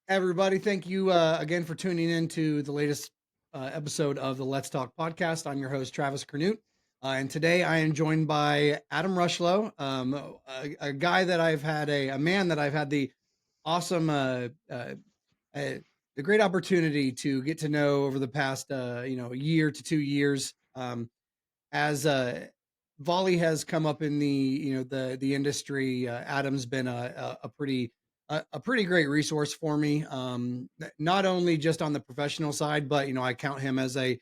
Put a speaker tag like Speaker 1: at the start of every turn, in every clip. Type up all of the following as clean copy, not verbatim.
Speaker 1: Everybody, thank you again for tuning in to the latest episode of the Let's Talk podcast. I'm your host, Travis Cornute. And today I am joined by Adam Rushlow, a guy that I've had a man that I've had the awesome, the great opportunity to get to know over the past, year to 2 years. As volley has come up in the the industry, Adam's been a pretty great resource for me. Not only just on the professional side, but I count him as a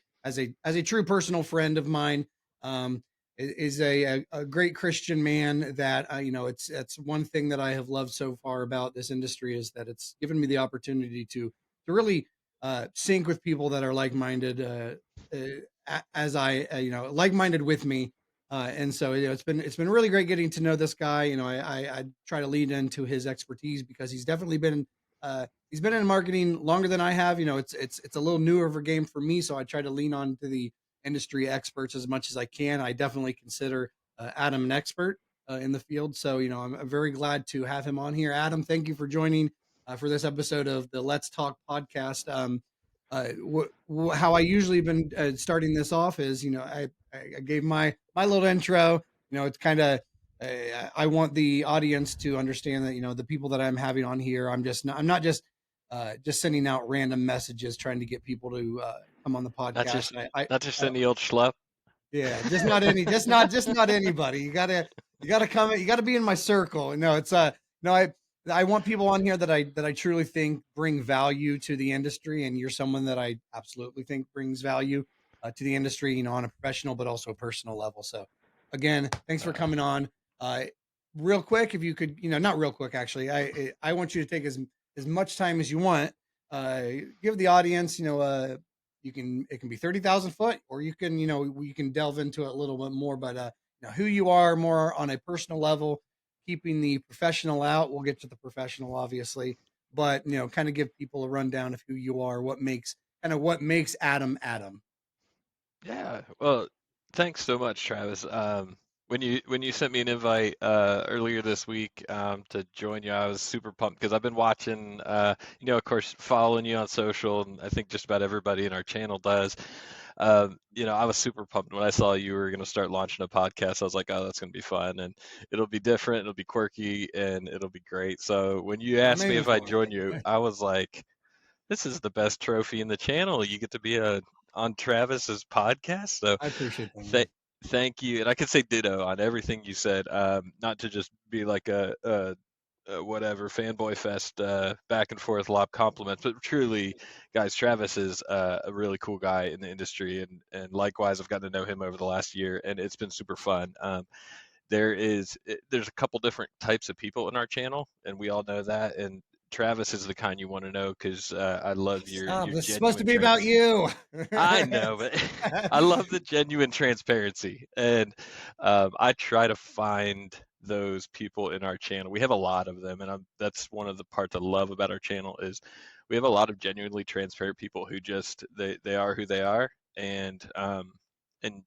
Speaker 1: true personal friend of mine. Um, is a great Christian man that it's one thing that I have loved so far about this industry is that it's given me the opportunity to really sync with people that are like minded. As I like minded with me, and so it's been really great getting to know this guy. I try to lean into his expertise because he's been in marketing longer than I have. It's a little newer of a game for me, so I try to lean on to the industry experts as much as I can. I definitely consider Adam an expert in the field, so I'm very glad to have him on here. Adam, thank you for joining for this episode of the Let's Talk podcast. How I usually been starting this off is, I gave my little intro. It's kind of I want the audience to understand that the people that I'm having on here, I'm not just sending out random messages trying to get people to come on the podcast.
Speaker 2: Not just any old schlep.
Speaker 1: Yeah, just not anybody. You gotta come. You gotta be in my circle. No, it's no. I want people on here that I truly think bring value to the industry, and you're someone that I absolutely think brings value to the industry. On a professional but also a personal level. So, again, thanks for coming on. Real quick, if you could, not real quick actually. I want you to take as much time as you want. Give the audience, it can be 30,000 foot, or you can delve into it a little bit more, but who you are more on a personal level, keeping the professional out. We'll get to the professional obviously, but kind of give people a rundown of who you are, what makes Adam Adam.
Speaker 2: Yeah. Well, thanks so much, Travis. When you sent me an invite earlier this week to join you, I was super pumped because I've been watching, of course, following you on social, and I think just about everybody in our channel does. I was super pumped when I saw you were going to start launching a podcast. I was like, oh, that's going to be fun, and it'll be different, it'll be quirky, and it'll be great. So when you asked me if I'd join you, I was like, this is the best trophy in the channel. You get to be on Travis's podcast. So
Speaker 1: I appreciate that.
Speaker 2: thank you. And I can say ditto on everything you said. Not to just be like a whatever fanboy fest back and forth lob compliments, but truly, guys, Travis is a really cool guy in the industry, and likewise, I've gotten to know him over the last year, and it's been super fun. There's a couple different types of people in our channel, and we all know that. And Travis is the kind you want to know because I love your
Speaker 1: this is supposed to be about you.
Speaker 2: I know, but I love the genuine transparency, and I try to find those people in our channel. We have a lot of them, and that's one of the parts I love about our channel is we have a lot of genuinely transparent people who just they are who they are, and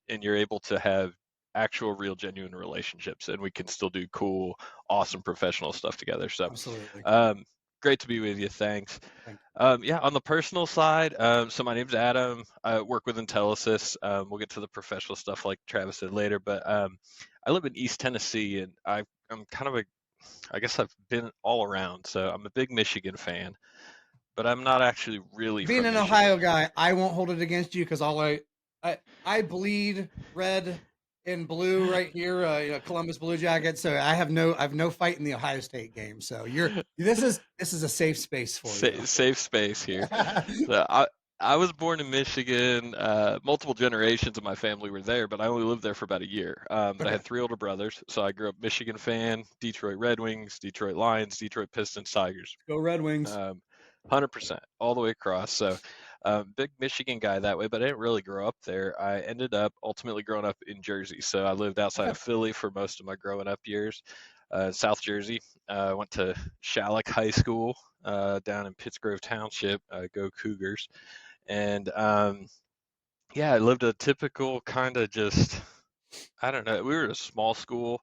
Speaker 2: you're able to have actual real genuine relationships, and we can still do cool, awesome professional stuff together. So
Speaker 1: absolutely.
Speaker 2: Great to be with you. Thanks.
Speaker 1: Thank
Speaker 2: Yeah, on the personal side, so my name's Adam. I work with Intellisys. We'll get to the professional stuff like Travis said later, but I live in East Tennessee, and I'm kind of I guess I've been all around. So I'm a big Michigan fan, but I'm not actually really
Speaker 1: Being
Speaker 2: from
Speaker 1: an
Speaker 2: Michigan.
Speaker 1: Ohio guy, I won't hold it against you because I bleed red and blue right here, Columbus Blue Jackets. So I have no fight in the Ohio State game. So this is a safe space for you.
Speaker 2: Safe space here. So I was born in Michigan. Multiple generations of my family were there, but I only lived there for about a year. But I had three older brothers, so I grew up Michigan fan, Detroit Red Wings, Detroit Lions, Detroit Pistons, Tigers.
Speaker 1: Go Red Wings.
Speaker 2: 100% all the way across. So big Michigan guy that way, but I didn't really grow up there. I ended up ultimately growing up in Jersey. So I lived outside of Philly for most of my growing up years. South Jersey. I went to Shalleck High School down in Pittsgrove Township. Go Cougars. And Yeah, I lived a typical kind of just, I don't know. We were a small school.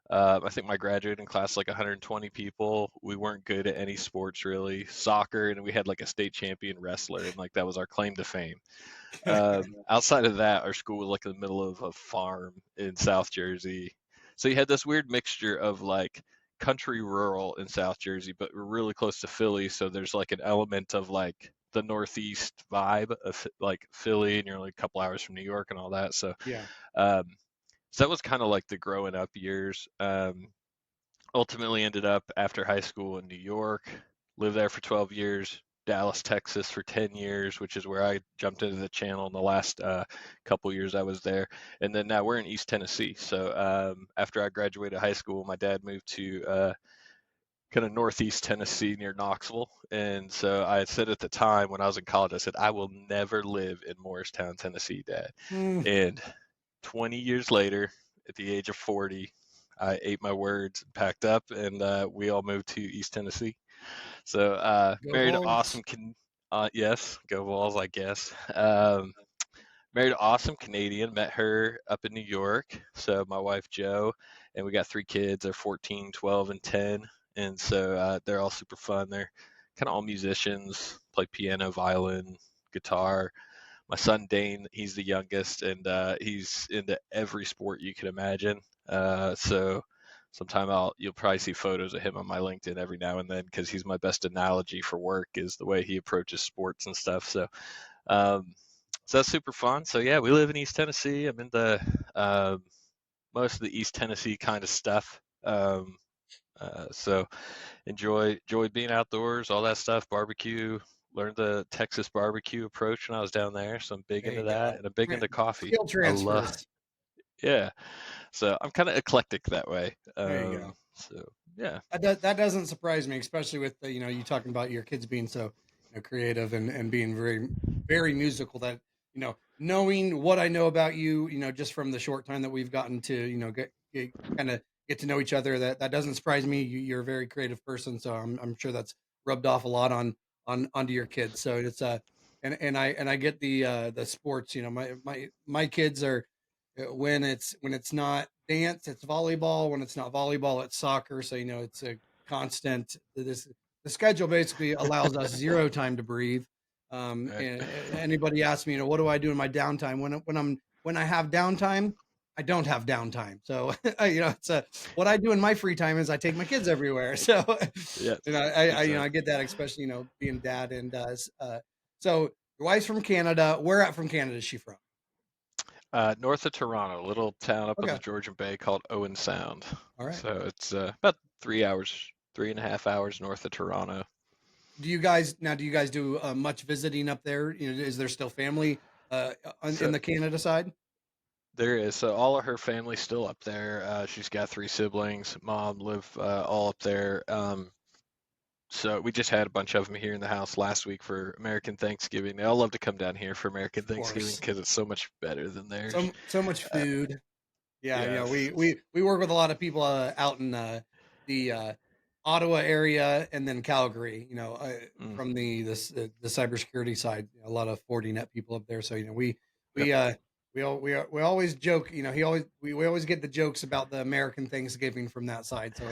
Speaker 2: I think my graduating class like 120 people. We weren't good at any sports really, soccer, and we had like a state champion wrestler, and like that was our claim to fame. Outside of that, our school was like in the middle of a farm in South Jersey. So you had this weird mixture of like country rural in South Jersey, but we're really close to Philly. So there's like an element of like the Northeast vibe of like Philly, and you're only a couple hours from New York and all that.
Speaker 1: Yeah.
Speaker 2: Um, so that was kind of like the growing up years. Ultimately ended up after high school in New York, lived there for 12 years, Dallas, Texas for 10 years, which is where I jumped into the channel in the last couple years I was there. And then now we're in East Tennessee. So after I graduated high school, my dad moved to kind of Northeast Tennessee near Knoxville. And so I had said at the time when I was in college, I said, I will never live in Morristown, Tennessee, Dad.
Speaker 1: Mm,
Speaker 2: And 20 years later, at the age of 40, I ate my words and packed up, and we all moved to East Tennessee. So
Speaker 1: go
Speaker 2: married an
Speaker 1: Vols.
Speaker 2: awesome, yes, go Vols, I guess. Married an awesome Canadian. Met her up in New York. So my wife Jo, and we got three kids. They're 14, 12, and 10. And so they're all super fun. They're kind of all musicians. Play piano, violin, guitar. My son Dane, he's the youngest, and he's into every sport you can imagine. So sometime you'll probably see photos of him on my LinkedIn every now and then because he's my best analogy for work is the way he approaches sports and stuff. Um, so that's super fun. So yeah, we live in East Tennessee. I'm into most of the East Tennessee kind of stuff. So enjoy being outdoors, all that stuff, barbecue. Learned the Texas barbecue approach when I was down there, so I'm big
Speaker 1: There
Speaker 2: into
Speaker 1: you
Speaker 2: that,
Speaker 1: go.
Speaker 2: and I'm big into coffee.
Speaker 1: Skill
Speaker 2: I love,
Speaker 1: transfers.
Speaker 2: yeah. So I'm kind of eclectic that way.
Speaker 1: There you go.
Speaker 2: So yeah,
Speaker 1: That doesn't surprise me, especially with the, you talking about your kids being so, creative and being very musical. That, knowing what I know about you, just from the short time that we've gotten to, get kind of get to know each other. That doesn't surprise me. You're a very creative person, so I'm sure that's rubbed off a lot onto your kids. So it's and I get the sports. My kids are, when it's not dance, it's volleyball. When it's not volleyball, it's soccer. So it's a constant. The schedule basically allows us zero time to breathe.
Speaker 2: right.
Speaker 1: And anybody asks me, what do I do in my downtime? When I have downtime, I don't have downtime. So it's what I do in my free time is I take my kids everywhere. So
Speaker 2: Yeah,
Speaker 1: I
Speaker 2: exactly.
Speaker 1: get that, especially being dad. And so your wife's from Canada. Where at from Canada is she from?
Speaker 2: North of Toronto, a little town up on the
Speaker 1: Okay,
Speaker 2: Georgian Bay called Owen Sound.
Speaker 1: all right.
Speaker 2: So it's about 3 hours, 3.5 hours north of Toronto.
Speaker 1: Do you guys do much visiting up there? Is there still family in
Speaker 2: So
Speaker 1: the Canada side?
Speaker 2: there is. So all of her family's still up there. She's got three siblings. Mom live all up there. So we just had a bunch of them here in the house last week for American Thanksgiving. They all love to come down here for American
Speaker 1: Of
Speaker 2: Thanksgiving
Speaker 1: course.
Speaker 2: because it's so much better than theirs.
Speaker 1: So much
Speaker 2: Uh,
Speaker 1: food. Yeah, we
Speaker 2: yes.
Speaker 1: we we work with a lot of people out in the Ottawa area and then Calgary.
Speaker 2: Mm,
Speaker 1: From the cybersecurity side, a lot of Fortinet people up there. So
Speaker 2: yep.
Speaker 1: we we always joke. We always get the jokes about the American Thanksgiving from that side. So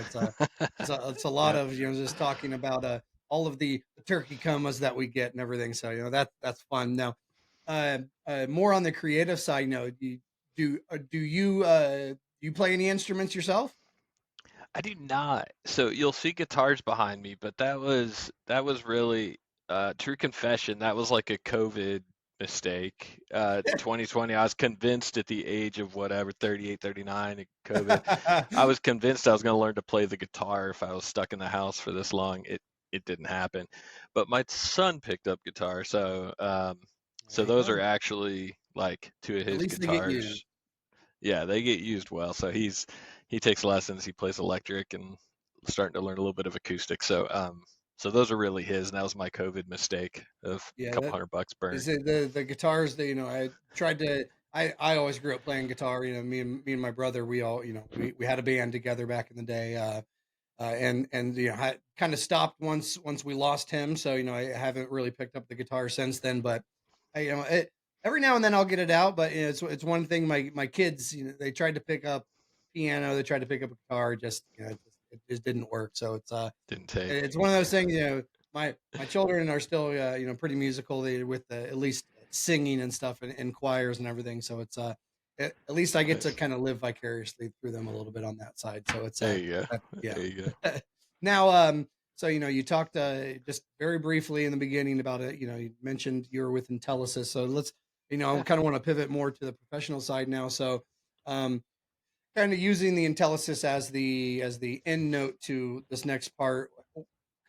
Speaker 1: it's a lot
Speaker 2: Yep.
Speaker 1: of just talking about all of the turkey comas that we get and everything. So that's fun. Now, more on the creative side. Do you play any instruments yourself?
Speaker 2: I do not. So you'll see guitars behind me, but that was really true confession. That was like a COVID mistake. 2020, I was convinced at the age of whatever, 38, 39, at COVID. I was convinced I was going to learn to play the guitar if I was stuck in the house for this long. It didn't happen. But my son picked up guitar, so
Speaker 1: There you
Speaker 2: those are
Speaker 1: go.
Speaker 2: actually like two of
Speaker 1: At
Speaker 2: his
Speaker 1: least they get used.
Speaker 2: guitars. Yeah, they get used well. So he takes lessons. He plays electric and starting to learn a little bit of acoustic. So those are really his. And that was my COVID mistake of a
Speaker 1: Yeah,
Speaker 2: couple
Speaker 1: that
Speaker 2: $100
Speaker 1: is
Speaker 2: burned.
Speaker 1: it. The guitars that I tried to. I always grew up playing guitar. Me and my brother, we all we had a band together back in the day. And I kind of stopped once we lost him. So I haven't really picked up the guitar since then. But I, every now and then I'll get it out, but it's one thing. My kids, they tried to pick up piano, they tried to pick up a guitar, just it just didn't work. So
Speaker 2: Didn't take.
Speaker 1: it's one of those things. My children are still pretty musical. They with at least singing and stuff and choirs and everything. So at least I get to
Speaker 2: Nice.
Speaker 1: kind of live vicariously through them a little bit on that side. So
Speaker 2: There you go.
Speaker 1: yeah.
Speaker 2: There you go.
Speaker 1: Now, so you talked just very briefly in the beginning about it. You mentioned you were with Intellisys. So let's, I
Speaker 2: Yeah.
Speaker 1: kind of want to pivot more to the professional side now. So, um, kind of using the Intellisys as the end note to this next part.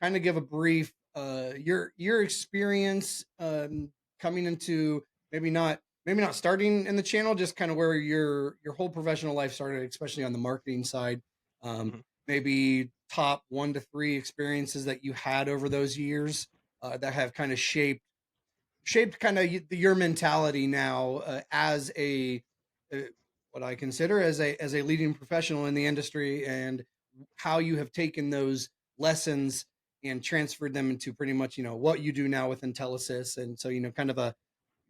Speaker 1: Kind of give a brief your experience coming into maybe not starting in the channel, just kind of where your whole professional life started, especially on the marketing side. Um,
Speaker 2: Mhm.
Speaker 1: maybe top 1 to 3 experiences that you had over those years that have kind of shaped kind of your mentality now as a uh, what I consider as a leading professional in the industry, and how you have taken those lessons and transferred them into pretty much what you do now with Intellisys. And so kind of a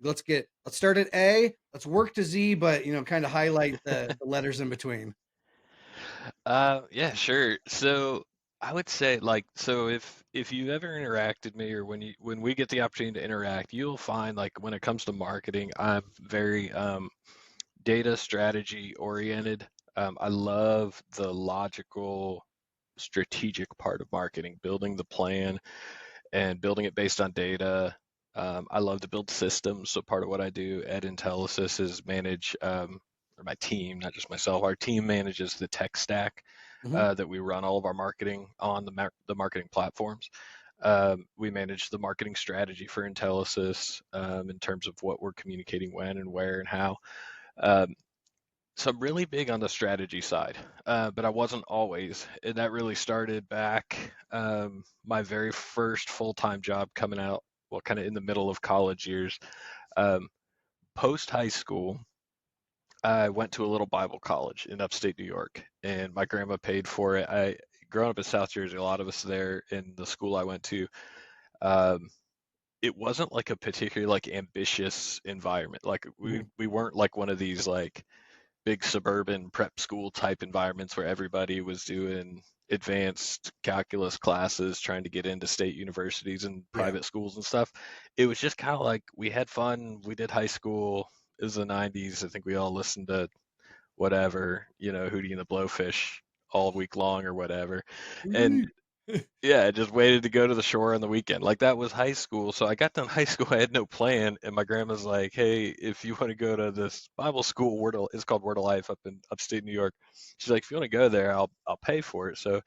Speaker 1: let's start at A, let's work to Z, but kind of highlight the letters in between.
Speaker 2: Yeah, sure. So I would say like so if you've ever interacted me or when we get the opportunity to interact, you'll find like when it comes to marketing, I'm very data strategy oriented. I love the logical, strategic part of marketing, building the plan and building it based on data. I love to build systems. So part of what I do at Intellisys is manage, or my team, not just myself, our team manages the tech stack
Speaker 1: Hmm.
Speaker 2: that we run all of our marketing on the marketing platforms. We manage the marketing strategy for Intellisys in terms of what we're communicating when and where and how. Um, so I'm really big on the strategy side, but I wasn't always. And that really started back my very first full-time job coming out, well, kind of in the middle of college years. Um, Post high school, I went to a little Bible college in upstate New York, and my grandma paid for it. Growing up in South Jersey, a lot of us there in the school I went to, um, it wasn't like a particularly like ambitious environment. Like we
Speaker 1: Hmm.
Speaker 2: we weren't like one of these like big suburban prep school type environments where everybody was doing advanced calculus classes trying to get into state universities and
Speaker 1: Yeah.
Speaker 2: private schools and stuff. It was just kind of like we had fun. We did high school. It was the 90s. I think we all listened to whatever, Hootie and the Blowfish all week long or whatever. And
Speaker 1: Woo-wee.
Speaker 2: yeah, I just waited to go to the shore on the weekend. Like that was high school. So I got done high school, I had no plan, and my grandma's like, "Hey, if you want to go to this Bible school, it's called Word of Life up in upstate New York." She's like, "If you want to go there, I'll pay for it." So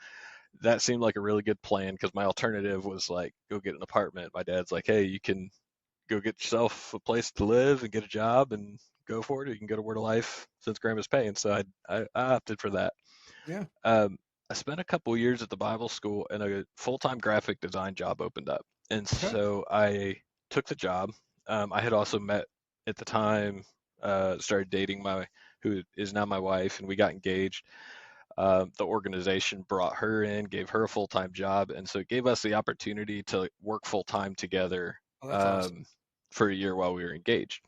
Speaker 2: that seemed like a really good plan because my alternative was like go get an apartment. My dad's like, "Hey, you can go get yourself a place to live and get a job and go for it. Or you can go to Word of Life since grandma's paying." So I opted for that.
Speaker 1: Yeah.
Speaker 2: Um, I spent a couple years at the Bible school and a full-time graphic design job opened up. And
Speaker 1: Okay.
Speaker 2: so I took the job. I had also met at the time, started dating who is now my wife, and we got engaged. The organization brought her in, gave her a full-time job, and so it gave us the opportunity to work full-time together
Speaker 1: Oh, that's awesome.
Speaker 2: um, for a year while we were engaged.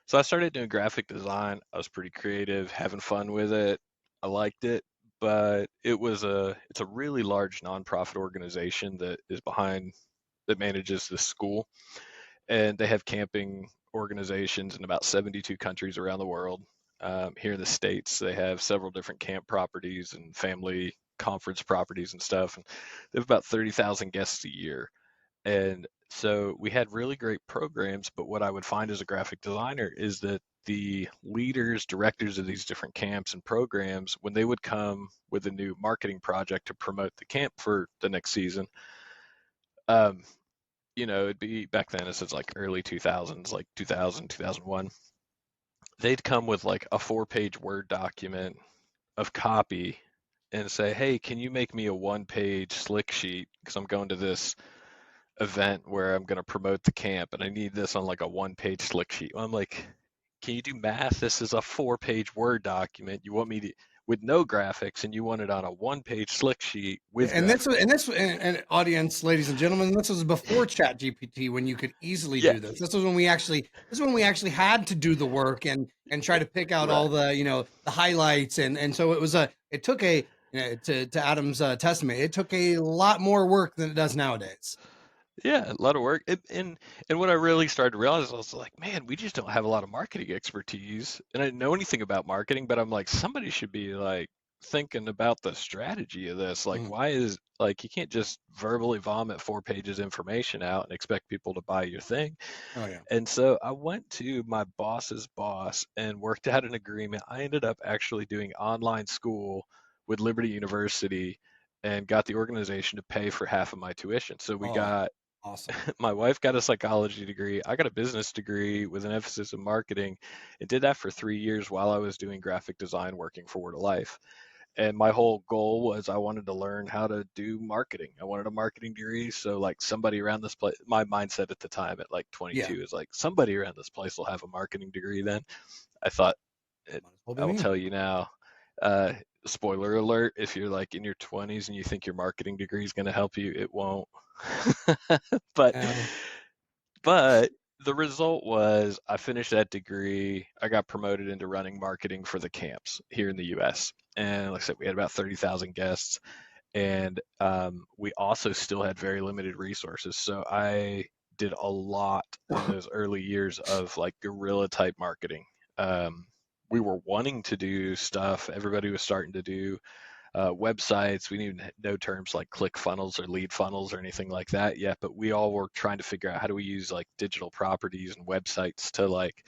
Speaker 2: So I started doing graphic design. I was pretty creative, having fun with it. I liked it, but it's a really large nonprofit organization that manages this school, and they have camping organizations in about 72 countries around the world. Here in the States, they have several different camp properties and family conference properties and stuff. And they have about 30,000 guests a year. And so we had really great programs, but what I would find as a graphic designer is that the leaders, directors of these different camps and programs, when they would come with a new marketing project to promote the camp for the next season, um, it'd be back then, this is like early 2000s, like 2000, 2001, they'd come with like a 4-page Word document of copy and say, hey, can you make me a 1-page slick sheet? Because I'm going to this event where I'm going to promote the camp and I need this on like a 1-page slick sheet. I'm like, can you do math? This is a 4-page Word document. You want me to, with no graphics and you want it on a one-page slick sheet with
Speaker 1: And
Speaker 2: graphics.
Speaker 1: and audience, ladies and gentlemen, this was before Chat GPT when you could easily do this.
Speaker 2: Yes,
Speaker 1: This is when we actually had to do the work and try to pick out
Speaker 2: right.
Speaker 1: all the highlights, and so it took to Adam's testament, it took a lot more work than it does nowadays.
Speaker 2: Yeah, a lot of work. And what I really started to realize, I was like, man, we just don't have a lot of marketing expertise. And I didn't know anything about marketing, but I'm like, somebody should be like thinking about the strategy of this. Like,
Speaker 1: Mhm.
Speaker 2: why is like you can't just verbally vomit 4 pages information out and expect people to buy your thing.
Speaker 1: Oh yeah.
Speaker 2: And so I went to my boss's boss and worked out an agreement. I ended up actually doing online school with Liberty University and got the organization to pay for half of my tuition. So we
Speaker 1: Oh,
Speaker 2: got
Speaker 1: awesome.
Speaker 2: my wife got a psychology degree. I got a business degree with an emphasis in marketing and did that for 3 years while I was doing graphic design working for Word of Life. And my whole goal was I wanted to learn how to do marketing. I wanted a marketing degree. So like somebody around this place, my mindset at the time at like
Speaker 1: Yeah,
Speaker 2: 22 is like somebody around this place will have a marketing degree then. I thought it,
Speaker 1: might as well be
Speaker 2: I will
Speaker 1: me.
Speaker 2: tell you now, uh, spoiler alert, if you're like in your 20s and you think your marketing degree is going to help you, it won't. but
Speaker 1: Uh,
Speaker 2: but the result was I finished that degree. I got promoted into running marketing for the camps here in the US. And like I said, we had about 30,000 guests. And we also still had very limited resources. So I did a lot in those early years of like guerrilla type marketing. Um, we were wanting to do stuff. Everybody was starting to do websites. We didn't even know terms like click funnels or lead funnels or anything like that yet, but we all were trying to figure out how do we use like digital properties and websites to like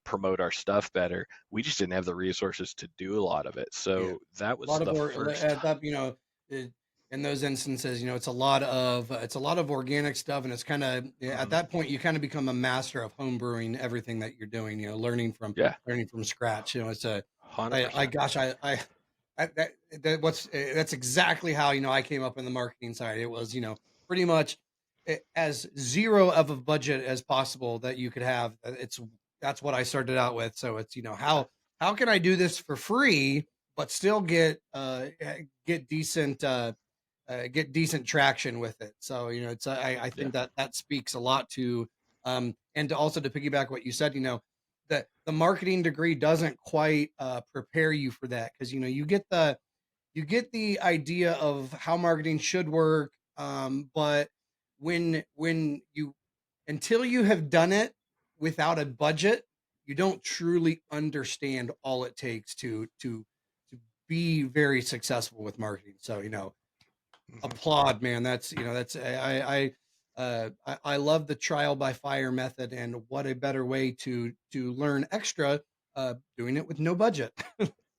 Speaker 2: promote our stuff better. We just didn't have the resources to do a lot of it.
Speaker 1: yeah.
Speaker 2: So that
Speaker 1: A
Speaker 2: was
Speaker 1: lot of
Speaker 2: the first.
Speaker 1: at that, it, in those instances, it's a lot of organic stuff, and it's kind of at
Speaker 2: Mhm.
Speaker 1: that point you kind of become a master of home brewing everything that you're doing.
Speaker 2: Yeah,
Speaker 1: Learning from scratch. It's a, I
Speaker 2: 100%.
Speaker 1: gosh, that's exactly how I came up in the marketing side. It was pretty much as zero of a budget as possible that you could have. That's what I started out with. So it's
Speaker 2: Yeah.
Speaker 1: how can I do this for free but still get get decent traction with it. So it's I
Speaker 2: Yeah.
Speaker 1: think that that speaks a lot to and to also to piggyback what you said, that the marketing degree doesn't quite prepare you for that because you get the idea of how marketing should work, but when you until you have done it without a budget, you don't truly understand all it takes to be very successful with marketing. So,
Speaker 2: Mhm.
Speaker 1: applaud, man. That's that's I love the trial by fire method, and what a better way to learn extra doing it with no budget.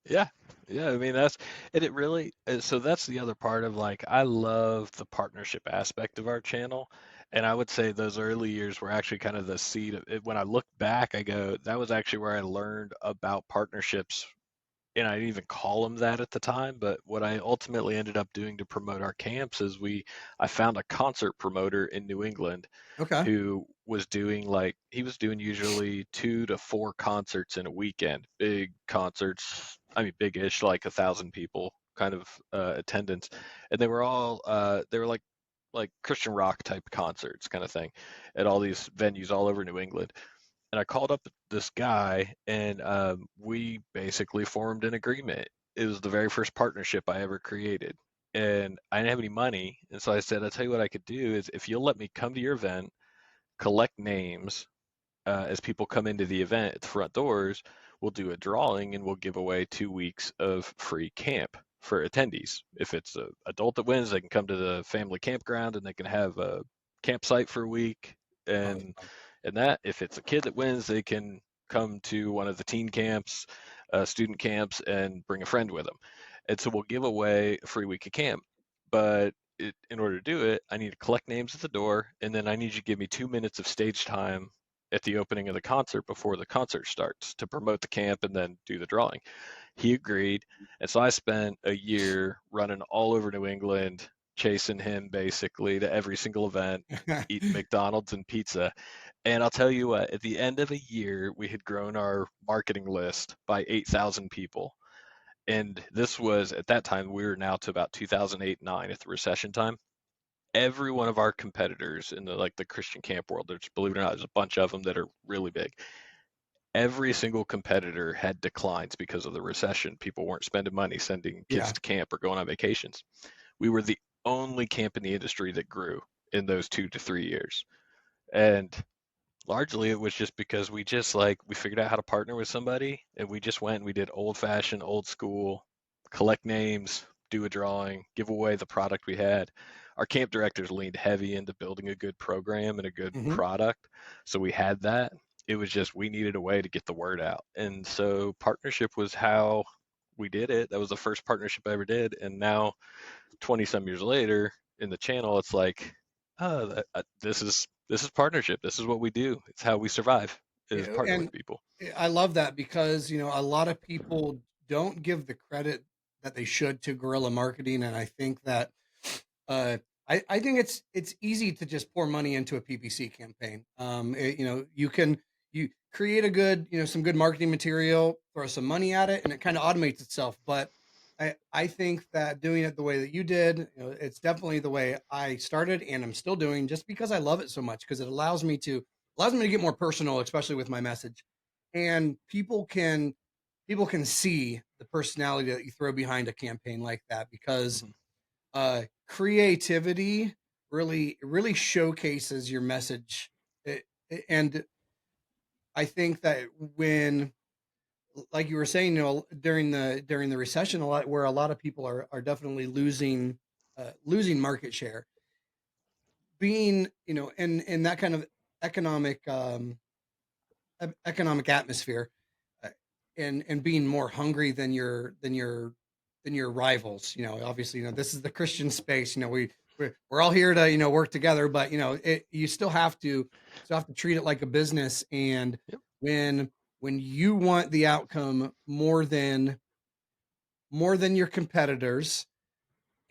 Speaker 2: Yeah. Yeah. I mean, that's, and it really, so that's the other part of like, I love the partnership aspect of our channel. And I would say those early years were actually kind of the seed of it. When I look back, I go, that was actually where I learned about partnerships. And I didn't even call them that at the time. But what I ultimately ended up doing to promote our camps is I found a concert promoter in New England
Speaker 1: Okay.
Speaker 2: who was doing like he was doing usually 2 to 4 concerts in a weekend, big concerts. I mean, big-ish, like 1,000 people kind of attendance, and they were all they were like Christian rock type concerts kind of thing at all these venues all over New England. And I called up this guy, and we basically formed an agreement. It was the very first partnership I ever created. And I didn't have any money. And so I said, I'll tell you what I could do is if you'll let me come to your event, collect names as people come into the event at the front doors. We'll do a drawing and we'll give away 2 weeks of free camp for attendees. If it's an adult that wins, they can come to the family campground and they can have a campsite for a week.
Speaker 1: Oh,
Speaker 2: And that if it's a kid that wins, they can come to one of the teen camps, student camps, and bring a friend with them. And so we'll give away a free week of camp. But in order to do it, I need to collect names at the door, and then I need you to give me 2 minutes of stage time at the opening of the concert before the concert starts to promote the camp and then do the drawing. He agreed. And so I spent a year running all over New England, chasing him basically to every single event,
Speaker 1: wow.
Speaker 2: eating McDonald's and pizza. And I'll tell you what, at the end of a year, we had grown our marketing list by 8,000 people. And this was at that time, we were now to about 2008, 9 at the recession time. Every one of our competitors in the Christian camp world, there's, believe it or not, there's a bunch of them that are really big. Every single competitor had declines because of the recession. People weren't spending money sending kids
Speaker 1: Yeah.
Speaker 2: to camp or going on vacations. We were the only camp in the industry that grew in those 2 to 3 years. And largely it was just because we figured out how to partner with somebody, and we just went and we did old fashioned, old school, collect names, do a drawing, give away the product we had. Our camp directors leaned heavy into building a good program and a good
Speaker 1: Hmm.
Speaker 2: product. So we had that. It was just we needed a way to get the word out. And so partnership was how we did it. That was the first partnership I ever did. And now 20 some years later in the channel, it's like, oh, this is partnership. This is what we do. It's how we survive, is partner
Speaker 1: And
Speaker 2: with people.
Speaker 1: I love that because, a lot of people don't give the credit that they should to guerrilla marketing. And I think that, uh, I think it's easy to just pour money into a PPC campaign. You create a good, some good marketing material, throw some money at it, and it kind of automates itself. But I think that doing it the way that you did, it's definitely the way I started and I'm still doing, just because I love it so much, because it allows me to get more personal, especially with my message, and people can see the personality that you throw behind a campaign like that, because
Speaker 2: Hmm.
Speaker 1: creativity really showcases your message. And I think that when, like you were saying, during the recession, a lot of people are definitely losing market share, being, in that kind of economic economic atmosphere, uh, and being more hungry than your rivals. Obviously, this is the Christian space. We're all here to, work together, but you still have to treat it like a business. And
Speaker 2: Yep.
Speaker 1: when you want the outcome more than your competitors,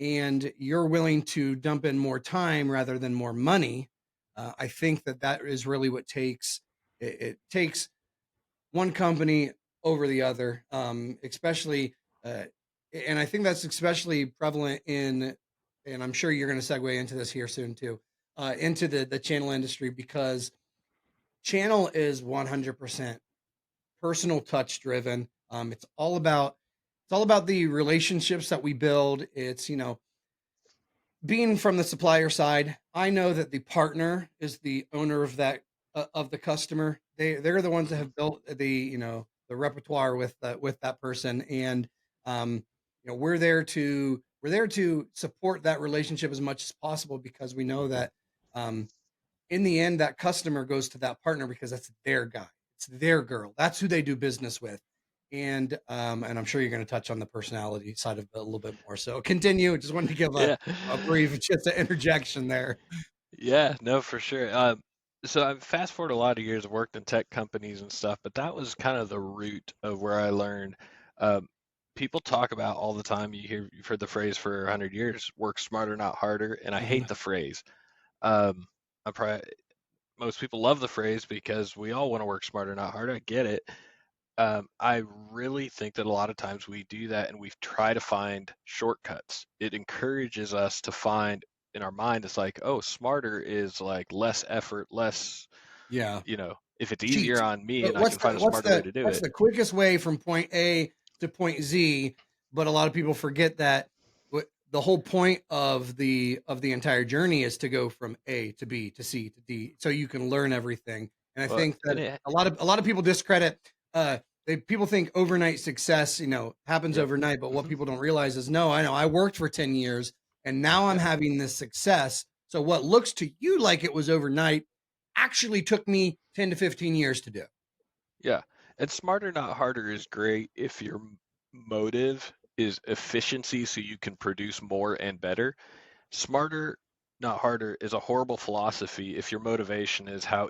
Speaker 1: and you're willing to dump in more time rather than more money, I think that is really what it takes one company over the other, especially, uh, and I think that's especially prevalent and I'm sure you're going to segue into this here soon too, into the channel industry, because channel is 100% personal touch driven. It's all about the relationships that we build. It's, being from the supplier side, I know that the partner is the owner of the customer. They're the ones that
Speaker 2: Hmm.
Speaker 1: have built the repertoire with that person. And we're there to support that relationship as much as possible, because we know that, um, in the end, that customer goes to that partner because that's their guy, it's their girl, that's who they do business with. And I'm sure you're going to touch on the personality side of it a little bit more. So continue. Just wanted to give a,
Speaker 2: Yeah.
Speaker 1: a brief, just an interjection there.
Speaker 2: Yeah, no, for sure. So I've fast forward a lot of years, I've worked in tech companies and stuff, but that was kind of the root of where I learned. Um, People talk about all the time, you've heard the phrase for 100 years, work smarter, not harder, and I hate
Speaker 1: Mhm.
Speaker 2: the phrase. Um, I probably Most people love the phrase because we all want to work smarter, not harder. I get it. I really think that a lot of times we do that and we try to find shortcuts. It encourages us to find in our mind, it's like, oh, smarter is like less effort, less,
Speaker 1: Yeah.
Speaker 2: if it's easier
Speaker 1: Cheat.
Speaker 2: on me
Speaker 1: But
Speaker 2: and I
Speaker 1: what's
Speaker 2: can
Speaker 1: the
Speaker 2: find a
Speaker 1: what's
Speaker 2: smarter way
Speaker 1: the
Speaker 2: to do
Speaker 1: what's
Speaker 2: it.
Speaker 1: the quickest way from point A to point Z? But a lot of people forget that the whole point of the entire journey is to go from A to B to C to D, so you can learn everything. And I
Speaker 2: Well,
Speaker 1: think
Speaker 2: and
Speaker 1: that
Speaker 2: it,
Speaker 1: a lot of people discredit. People think overnight success, happens
Speaker 2: yep.
Speaker 1: overnight. But what
Speaker 2: Hmm.
Speaker 1: people don't realize is, no, I know I worked for 10 years, and now I'm
Speaker 2: Yeah.
Speaker 1: having this success. So what looks to you like it was overnight actually took me 10 to 15 years to do.
Speaker 2: Yeah. And smarter, not harder is great if your motive is efficiency so you can produce more and better. Smarter, not harder is a horrible philosophy if your motivation is how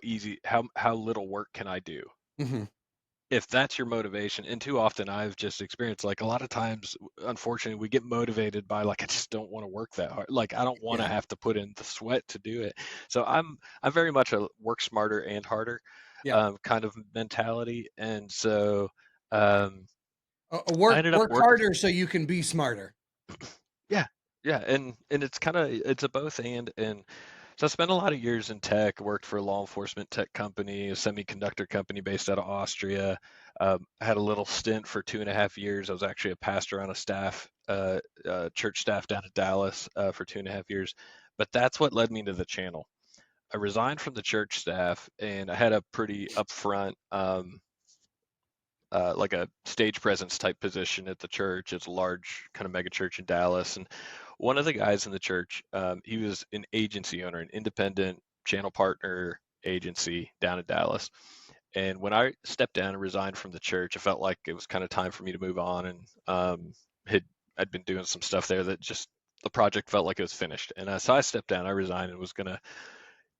Speaker 2: little work can I do?
Speaker 1: Mhm.
Speaker 2: If that's your motivation, and too often I've just experienced like a lot of times, unfortunately, we get motivated by like I just don't want to work that hard. Like I don't want to
Speaker 1: Yeah.
Speaker 2: have to put in the sweat to do it. So I'm very much a work smarter and harder
Speaker 1: Yeah.
Speaker 2: kind of mentality. And so um I
Speaker 1: Work
Speaker 2: ended up
Speaker 1: work
Speaker 2: working.
Speaker 1: harder so you can be smarter.
Speaker 2: Yeah, yeah, and it's kind of it's a both and so I spent a lot of years in tech. Worked for a law enforcement tech company, a semiconductor company based out of Austria. I had a little stint for 2.5 years. I was actually a pastor on a church staff down in Dallas for 2.5 years. But that's what led me to the channel. I resigned from the church staff, and I had a pretty upfront like a stage presence type position at the church. It's a large kind of mega church in Dallas. And one of the guys in the church, he was an agency owner, an independent channel partner agency down in Dallas. And when I stepped down and resigned from the church, I felt like it was kind of time for me to move on. And had I'd been doing some stuff there that just the project felt like it was finished. And so I stepped down, I resigned, and was going to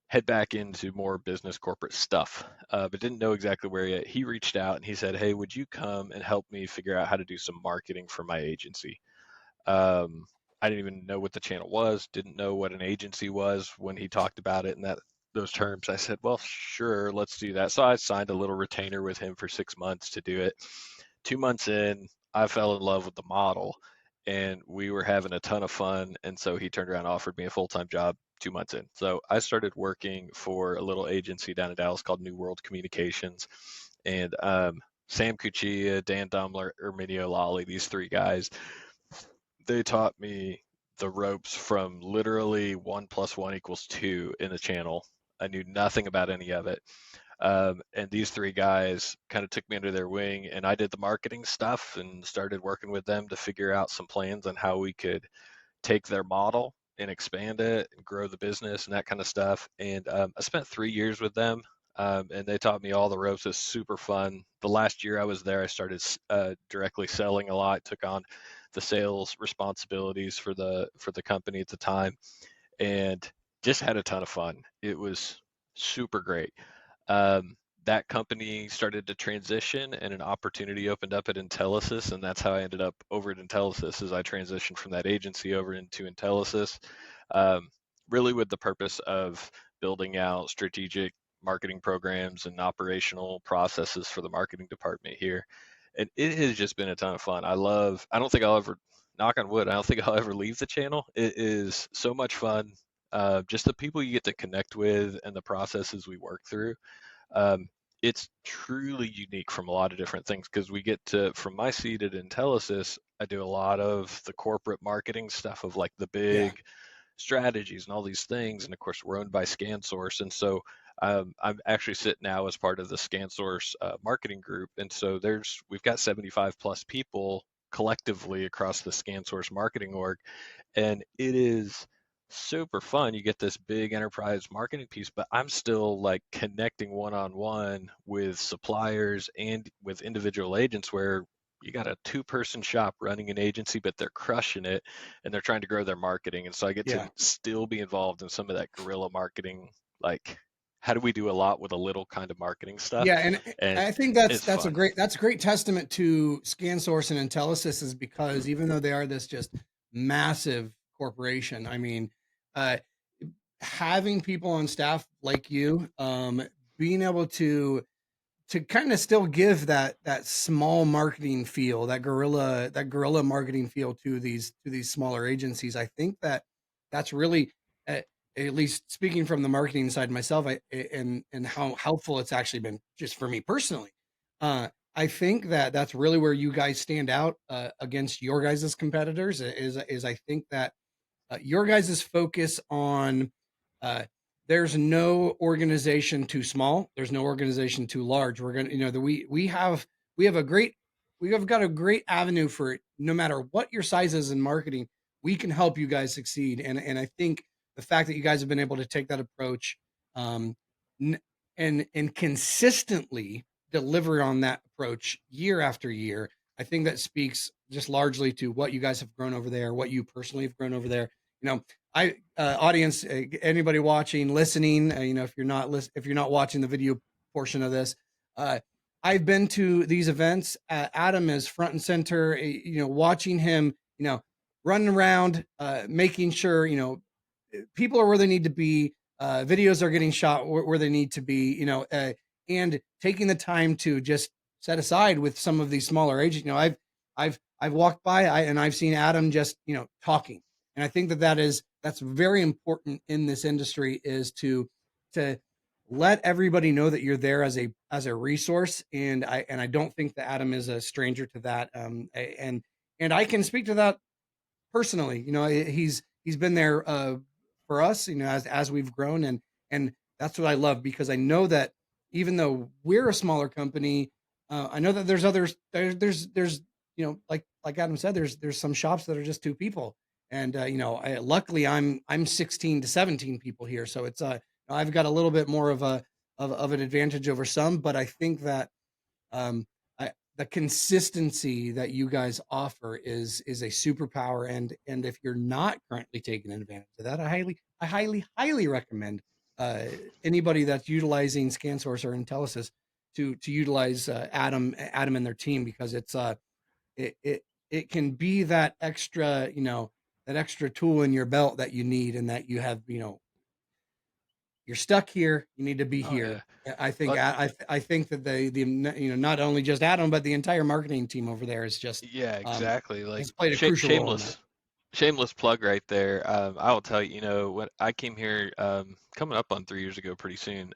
Speaker 2: head back into more business corporate stuff, but didn't know exactly where yet. He reached out and he said, "Hey, would you come and help me figure out how to do some marketing for my agency?" I didn't even know what the channel was, didn't know what an agency was when he talked about it in those terms. I said, "Well, sure, let's do that." So I signed a little retainer with him for 6 months to do it. 2 months in, I fell in love with the model and we were having a ton of fun. And so he turned around and offered me a full-time job 2 months in. So I started working for a little agency down in Dallas called New World Communications. And Sam Cuccia, Dan Dumler, Erminio Lally, these three guys, they taught me the ropes from literally 1 + 1 = 2 in the channel. I knew nothing about any of it. And these three guys kind of took me under their wing, and I did the marketing stuff and started working with them to figure out some plans on how we could take their model and expand it and grow the business and that kind of stuff. And I spent 3 years with them, and they taught me all the ropes. It was super fun. The last year I was there, I started directly selling a lot, took on the sales responsibilities for the company at the time, and just had a ton of fun. It was super great. um, that company started to transition and an opportunity opened up at Intellisys, and that's how I ended up over at Intellisys as I transitioned from that agency over into Intellisys, um, really with the purpose of building out strategic marketing programs and operational processes for the marketing department here. And it has just been a ton of fun. I don't think I'll ever, knock on wood, I don't think I'll ever leave the channel. It is so much fun. Just the people you get to connect with and the processes we work through, um, it's truly unique from a lot of different things because we get to, from my seat at Intellisys, I do a lot of the corporate marketing stuff of like the
Speaker 1: Yeah.
Speaker 2: big strategies and all these things. And of course, we're owned by ScanSource. And so I'm actually sit now as part of the ScanSource marketing group. And so we've got 75 plus people collectively across the ScanSource marketing org, and it is super fun. You get this big enterprise marketing piece, but I'm still like connecting one-on-one with suppliers and with individual agents where you got a two-person shop running an agency, but they're crushing it and they're trying to grow their marketing. And so I get to
Speaker 1: Yeah.
Speaker 2: still be involved in some of that guerrilla marketing, like how do we do a lot with a little kind of marketing stuff?
Speaker 1: Yeah, and
Speaker 2: And
Speaker 1: I think
Speaker 2: it's
Speaker 1: that's a
Speaker 2: fun.
Speaker 1: great testament to ScanSource and Intellisys is because even though they are this just massive corporation, I mean, uh, having people on staff like you, being able to kind of still give that small marketing feel, that guerrilla marketing feel to these smaller agencies. I think that that's really at least speaking from the marketing side myself, and how helpful it's actually been just for me personally. I think that that's really where you guys stand out against your guys' competitors. Is I think that your guys' focus on uh, there's no organization too small, there's no organization too large. We're gonna, we have a great we have got a great avenue for it. No matter what your size is in marketing, we can help you guys succeed. And I think the fact that you guys have been able to take that approach, um, and consistently deliver on that approach year after year, I think that speaks just largely to what you guys have grown over there, what you personally have grown over there. You know, I audience, anybody watching, listening, if you're not watching the video portion of this, uh, I've been to these events. Adam is front and center. Watching him, running around, making sure people are where they need to be. Videos are getting shot where they need to be. And taking the time to just set aside with some of these smaller agents. I've walked by and I've seen Adam just talking, and I think that's very important in this industry is to let everybody know that you're there as a resource, and I don't think that Adam is a stranger to that. And I can speak to that personally. He's been there for us, as we've grown, and that's what I love because I know that even though we're a smaller company, I know that there's others. There's like Adam said, there's some shops that are just two people, and luckily I'm 16 to 17 people here, so it's I've got a little bit more of an advantage over some, but I think that um, the consistency that you guys offer is a superpower, and if you're not currently taking advantage of that, I highly recommend uh, anybody that's utilizing ScanSource or Intelisys to utilize Adam and their team because it can be that extra tool in your belt that you need and that you have you're stuck here. You need to be
Speaker 2: Oh yeah.
Speaker 1: here. I think
Speaker 2: Uh,
Speaker 1: I think that the not only just Adam but the entire marketing team over there is just
Speaker 2: yeah,
Speaker 1: um,
Speaker 2: exactly. Like
Speaker 1: has played a crucial role in that.
Speaker 2: shameless plug right there. I will tell you, when I came here, coming up on 3 years ago, pretty soon.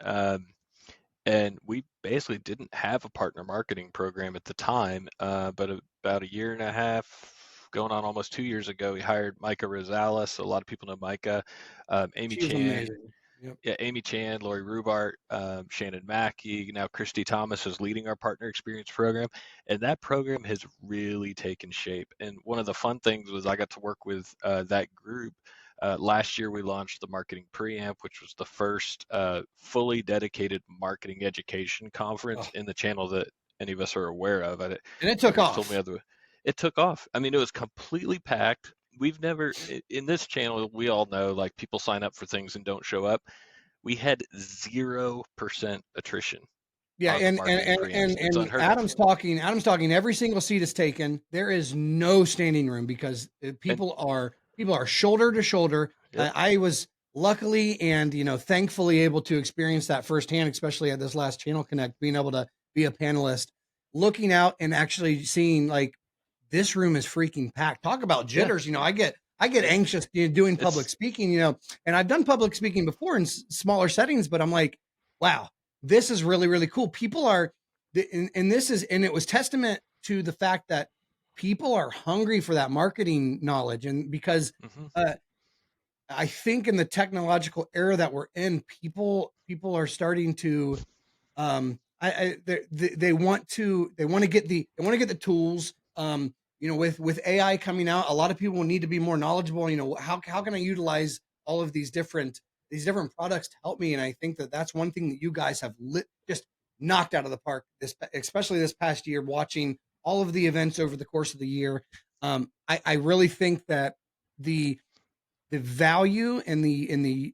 Speaker 2: And we basically didn't have a partner marketing program at the time, but about a year and a half, going on almost 2 years ago, we hired Micah Rosales. So a lot of people know Micah, Amy
Speaker 1: She was
Speaker 2: Chan,
Speaker 1: amazing. Yep.
Speaker 2: yeah, Amy Chan, Lori Rubart, Shannon Mackey. Now Christy Thomas is leading our partner experience program, and that program has really taken shape. And one of the fun things was I got to work with that group. Last year, we launched the Marketing Preamp, which was the first fully dedicated marketing education conference
Speaker 1: Oh,
Speaker 2: in the channel that any of us are aware of.
Speaker 1: and it took
Speaker 2: Somebody's told me
Speaker 1: off.
Speaker 2: other. It took off. I mean, it was completely packed. We've never in this channel. We all know like people sign up for things and don't show up. We had 0% attrition
Speaker 1: Yeah,
Speaker 2: on the
Speaker 1: and and
Speaker 2: marketing
Speaker 1: and
Speaker 2: preamps.
Speaker 1: and,
Speaker 2: It's
Speaker 1: and
Speaker 2: unheard of.
Speaker 1: Adam's talking. Every single seat is taken. There is no standing room because
Speaker 2: And
Speaker 1: people are shoulder to shoulder.
Speaker 2: yep.
Speaker 1: I was luckily and thankfully able to experience that firsthand, especially at this last Channel Connect, being able to be a panelist, looking out and actually seeing like this room is freaking packed. Talk about
Speaker 2: Yeah.
Speaker 1: jitters. I get
Speaker 2: It's
Speaker 1: anxious doing public
Speaker 2: it's
Speaker 1: speaking. And I've done public speaking before in smaller settings, but I'm like, wow, this is really really cool. People are and this is and it was testament to the fact that people are hungry for that marketing knowledge, and because
Speaker 2: hmm
Speaker 1: uh, I think in the technological era that we're in, people are starting to they want to get the tools. With AI coming out, a lot of people will need to be more knowledgeable. How can I utilize all of these different products to help me? And I think that that's one thing that you guys have just knocked out of the park, especially this past year, watching all of the events over the course of the year. I really think that the the value and the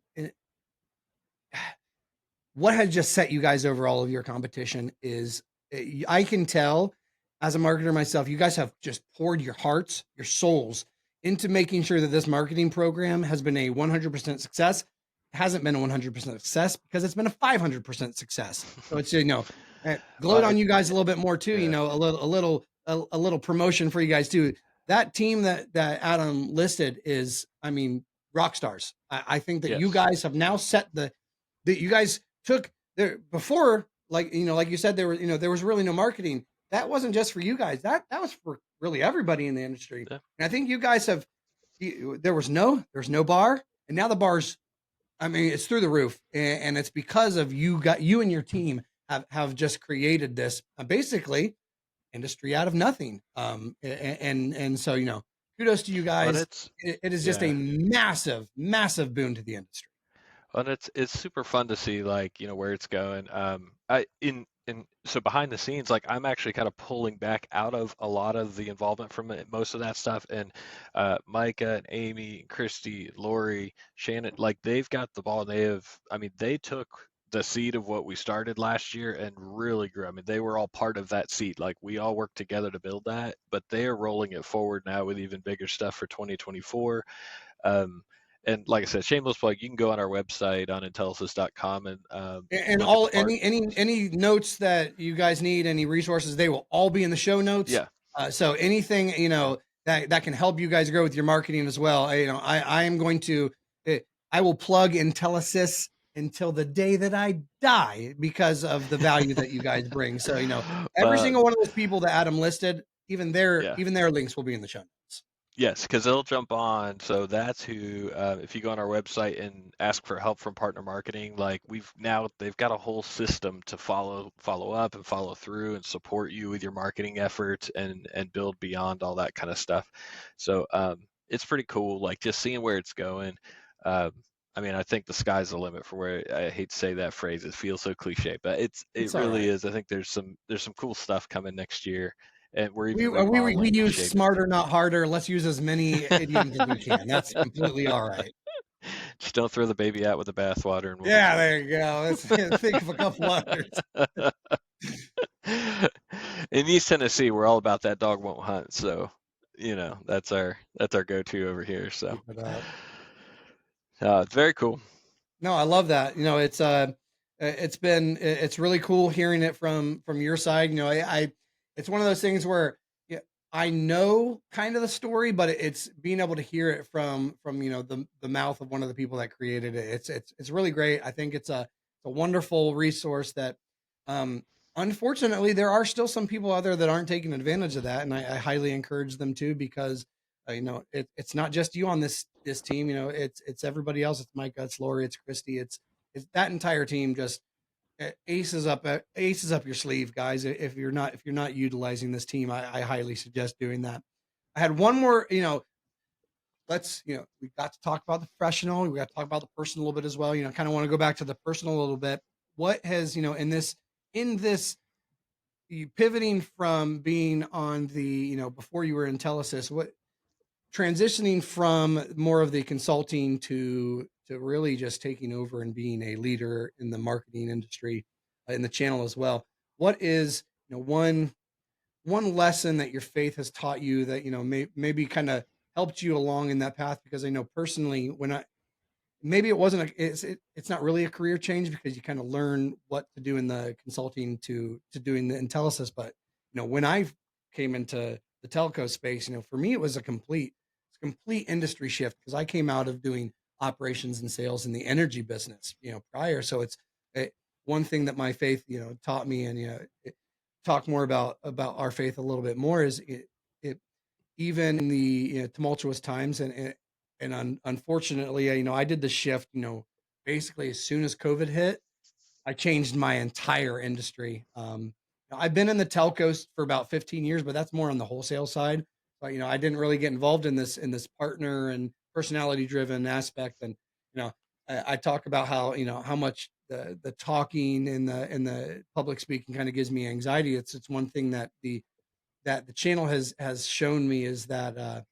Speaker 1: what has just set you guys over all of your competition is I can tell as a marketer myself, you guys have just poured your hearts, your souls into making sure that this marketing program has been a 100% success. It hasn't been a 100% success because it's been a 500% success. So it's,
Speaker 2: well,
Speaker 1: gloat on you guys a little bit more too,
Speaker 2: yeah,
Speaker 1: a little promotion for you guys too. That team that Adam listed is, I mean, rock stars. I think that you
Speaker 2: yes,
Speaker 1: guys have now set that you guys took there before, like you said, there was really no marketing. That wasn't just for you guys. That was for really everybody in the industry.
Speaker 2: yeah.
Speaker 1: And I think you guys have. There's no bar, and now the bar's. I mean, it's through the roof, and it's because of you and your team have just created this basically industry out of nothing. And so kudos to you
Speaker 2: But
Speaker 1: guys.
Speaker 2: it's
Speaker 1: It is just a
Speaker 2: yeah.
Speaker 1: massive, massive boon to the industry.
Speaker 2: And it's super fun to see like where it's going. I in so behind the scenes, like I'm actually kind of pulling back out of a lot of the involvement from most of that stuff. And Micah and Amy, and Christy, Lori, Shannon, like they've got the ball. They have, I mean, they took the seed of what we started last year and really grew. I mean, they were all part of that seed. Like we all worked together to build that, but they are rolling it forward now with even bigger stuff for 2024. Um, and like I said, shameless plug, you can go on our website on intellisys.com and
Speaker 1: And
Speaker 2: look at
Speaker 1: all
Speaker 2: the partners.
Speaker 1: any notes that you guys need, any resources, they will all be in the show notes.
Speaker 2: Yeah.
Speaker 1: So anything that can help you guys grow with your marketing as well. I am going to eh, I will plug Intellisys until the day that I die because of the value that you guys bring. So every
Speaker 2: Well,
Speaker 1: single one of those people that Adam listed,
Speaker 2: yeah.
Speaker 1: even their links will be in the show notes.
Speaker 2: Yes, because they'll jump on. So that's who, if you go on our website and ask for help from partner marketing, like they've got a whole system to follow up and follow through and support you with your marketing efforts and build beyond all that kind of stuff. So it's pretty cool, like just seeing where it's going. Um, I mean, I think the sky's the limit for where, I hate to say that phrase, it feels so cliche, but it
Speaker 1: It's all
Speaker 2: really
Speaker 1: right.
Speaker 2: is. I think there's some cool stuff coming next year, and we're
Speaker 1: We
Speaker 2: even
Speaker 1: we
Speaker 2: remodeling and
Speaker 1: use
Speaker 2: shaping.
Speaker 1: smarter, not harder. Let's use as many idioms as we can. That's completely all right.
Speaker 2: Just don't throw the baby out with the bathwater, and we'll be
Speaker 1: Yeah,
Speaker 2: good.
Speaker 1: there you go. Let's think of a couple others.
Speaker 2: In East Tennessee, we're all about that dog won't hunt, so that's our go-to over here. So,
Speaker 1: Keep it up.
Speaker 2: it's very cool.
Speaker 1: No, I love that. It's really cool hearing it from your side. It's one of those things where yeah, I know kind of the story, but it's being able to hear it from the mouth of one of the people that created it. It's really great. I think it's a wonderful resource that um unfortunately there are still some people out there that aren't taking advantage of that, and I highly encourage them to because it's not just you on this team. It's everybody else. It's Micah, it's Lori, it's Christy, it's that entire team. Just aces up your sleeve, guys. If you're not utilizing this team, I highly suggest doing that. I had one more. We got to talk about the professional. We got to talk about the personal a little bit as well. Kind of want to go back to the personal a little bit. What has in this you pivoting from being on the before you were in Telesys, what transitioning from more of the consulting to really just taking over and being a leader in the marketing industry, in the channel as well. What is one lesson that your faith has taught you that maybe kind of helped you along in that path? Because I know personally, when I maybe it wasn't it's not really a career change because you kind of learn what to do in the consulting to doing the Intellisys. But when I came into the telco space, for me it was a complete industry shift because I came out of doing operations and sales in the energy business prior. So it, one thing that my faith taught me, and talk more about our faith a little bit more, is it even in the tumultuous times, and unfortunately, I did the shift, basically as soon as COVID hit. I changed my entire industry. I've been in the telcos for about 15 years, but that's more on the wholesale side. But I didn't really get involved in this partner and personality driven aspect. And I talk about how much the talking and the public speaking kind of gives me anxiety. It's one thing that the channel has shown me is that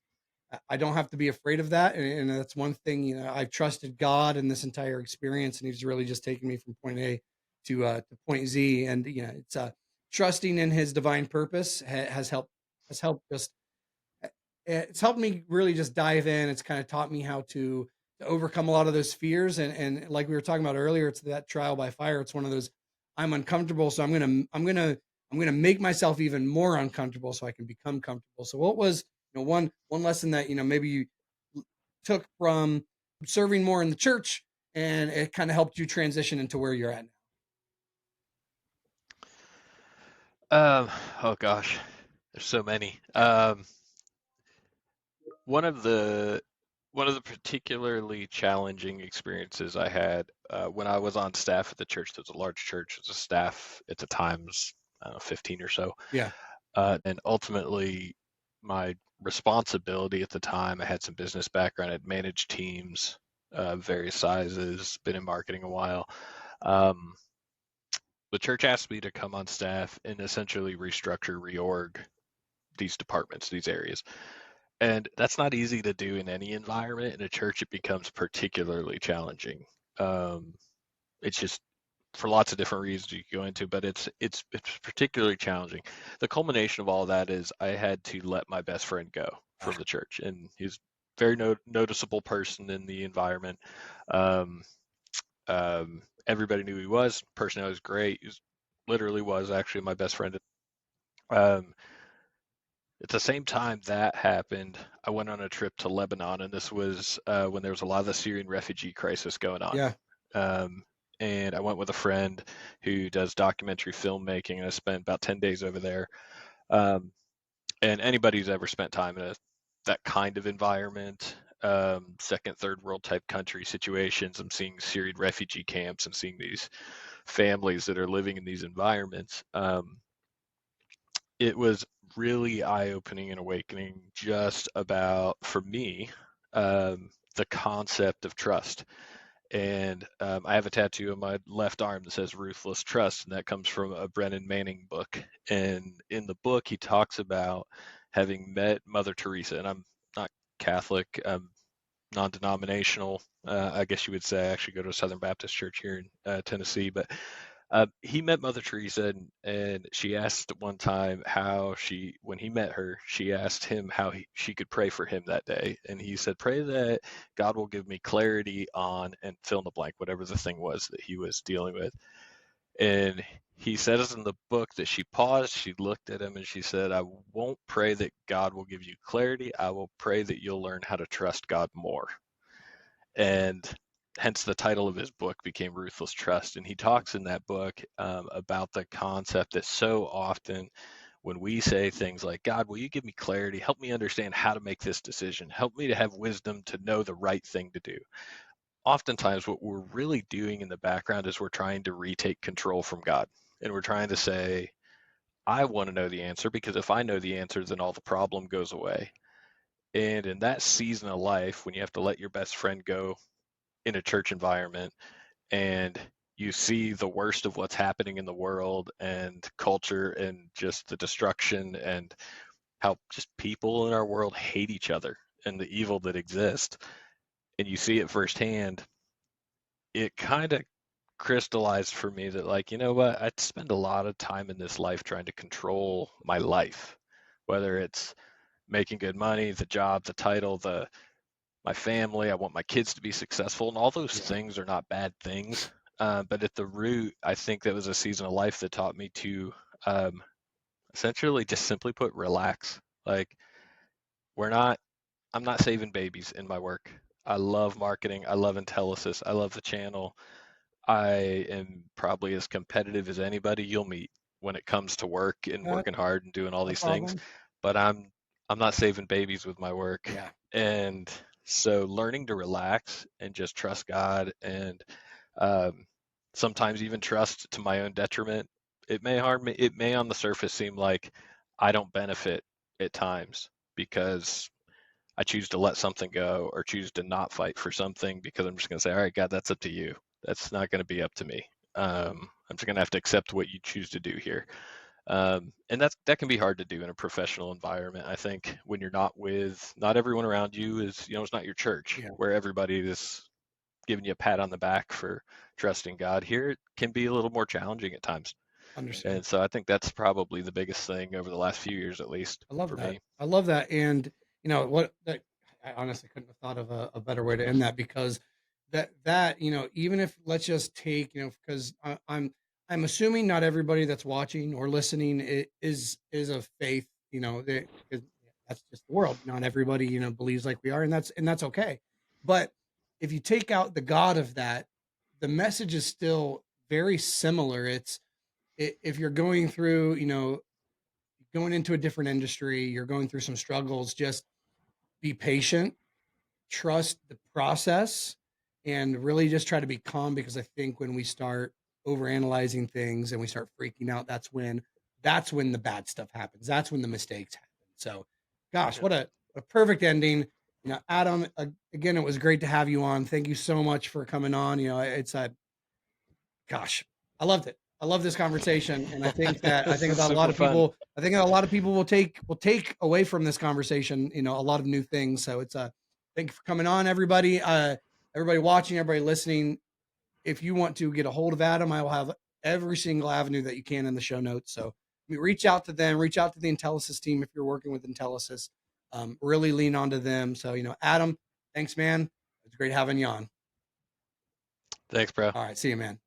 Speaker 1: I don't have to be afraid of that, and that's one thing. I've trusted God in this entire experience, and He's really just taken me from point A to point Z, and it's trusting in His divine purpose has helped just it's helped me really just dive in. It's kind of taught me how to overcome a lot of those fears, and like we were talking about earlier, it's that trial by fire. It's one of those I'm uncomfortable, so I'm gonna make myself even more uncomfortable so I can become comfortable. So what was one lesson that maybe you took from serving more in the church, and it kind of helped you transition into where you're at now?
Speaker 2: Um, oh gosh, there's so many.
Speaker 1: Yeah,
Speaker 2: One of the one of the particularly challenging experiences I had when I was on staff at the church. There was a large church. It was a staff at the times, 15 or so.
Speaker 1: yeah,
Speaker 2: And ultimately, my responsibility at the time, I had some business background. I'd managed teams, various sizes, been in marketing a while. Um, the church asked me to come on staff and essentially restructure, reorg these departments, these areas. And that's not easy to do in any environment. In a church, it becomes particularly challenging. Um, it's just for lots of different reasons you can go into, but it's particularly challenging. The culmination of all that is I had to let my best friend go from
Speaker 1: ah,
Speaker 2: the church, and he's a very noticeable person in the environment. Um, Everybody knew he was. Personality was great. He literally was actually my best friend. Um, at the same time that happened, I went on a trip to Lebanon, and this was when there was a lot of the Syrian refugee crisis going on.
Speaker 1: Yeah.
Speaker 2: Um, and I went with a friend who does documentary filmmaking, and I spent about 10 days over there. Um, and anybody who's ever spent time in that kind of environment, second, third world type country situations, I'm seeing Syrian refugee camps, I'm seeing these families that are living in these environments. It was really eye-opening and awakening just about, for me, the concept of trust. And I have a tattoo on my left arm that says Ruthless Trust, and that comes from a Brennan Manning book. And in the book, he talks about having met Mother Teresa, and I'm not Catholic, I'm non-denominational, I guess you would say. I actually go to a Southern Baptist church here in Tennessee, but he met Mother Teresa, and she asked one time how she, when he met her, she asked him how she could pray for him that day. And he said, pray that God will give me clarity on, and fill in the blank, whatever the thing was that he was dealing with. And he says in the book that she paused, she looked at him, and she said, I won't pray that God will give you clarity. I will pray that you'll learn how to trust God more. And hence the title of his book became Ruthless Trust. And he talks in that book about the concept that so often when we say things like, God, will you give me clarity? Help me understand how to make this decision. Help me to have wisdom to know the right thing to do. Oftentimes, what we're really doing in the background is we're trying to retake control from God. And we're trying to say, I want to know the answer, because if I know the answer, then all the problem goes away. And in that season of life, when you have to let your best friend go in a church environment, and you see the worst of what's happening in the world and culture and just the destruction and how just people in our world hate each other and the evil that exists, and you see it firsthand, it kind of crystallized for me that, like, you know what, I spend a lot of time in this life trying to control my life, whether it's making good money, the job, the title, the my family. I want my kids to be successful, and all those
Speaker 1: Yeah.
Speaker 2: things are not bad things. But at the root, I think that was a season of life that taught me to um, essentially, just simply put, relax. Like, we're not, I'm not saving babies in my work. I love marketing. I love Intellisys. I love the channel. I am probably as competitive as anybody you'll meet when it comes to work and
Speaker 1: Not
Speaker 2: working hard and doing all
Speaker 1: a
Speaker 2: these things.
Speaker 1: problem.
Speaker 2: But I'm not saving babies with my work.
Speaker 1: Yeah.
Speaker 2: And so learning to relax and just trust God, and um, sometimes even trust to my own detriment. It may harm me. It may on the surface seem like I don't benefit at times because I choose to let something go or choose to not fight for something, because I'm just going to say, all right, God, that's up to you. That's not going to be up to me. I'm just going to have to accept what you choose to do here. And that can be hard to do in a professional environment. I think when you're not everyone around you is, it's not your church
Speaker 1: Yeah.
Speaker 2: where everybody is giving you a pat on the back for trusting God. Here, it can be a little more challenging at times.
Speaker 1: Understood.
Speaker 2: And so I think that's probably the biggest thing over the last few years, at least
Speaker 1: I love
Speaker 2: for
Speaker 1: that.
Speaker 2: me.
Speaker 1: I love that. And what that I honestly couldn't have thought of a better way to end that, because even if, let's just take, because I'm assuming not everybody that's watching or listening is of faith, because that's just the world. Not everybody, believes like we are, and that's okay. But if you take out the God of that, the message is still very similar. If you're going through, going into a different industry, you're going through some struggles, just be patient, trust the process, and really just try to be calm, because I think when we start overanalyzing things and we start freaking out, that's when the bad stuff happens. That's when the mistakes happen. So, gosh,
Speaker 2: Yeah.
Speaker 1: what a perfect ending. Adam, again, it was great to have you on. Thank you so much for coming on. It's a Gosh, I loved it. I love this conversation, and
Speaker 2: This is super fun.
Speaker 1: I think a lot of people will take away from this conversation, a lot of new things. So thank you for coming on, everybody. Everybody watching, everybody listening. If you want to get a hold of Adam, I will have every single avenue that you can in the show notes. So reach out to them, reach out to the Intellisys team if you're working with Intellisys. Really lean onto them. So Adam, thanks, man. It's great having you on.
Speaker 2: Thanks, bro.
Speaker 1: All right, see you, man.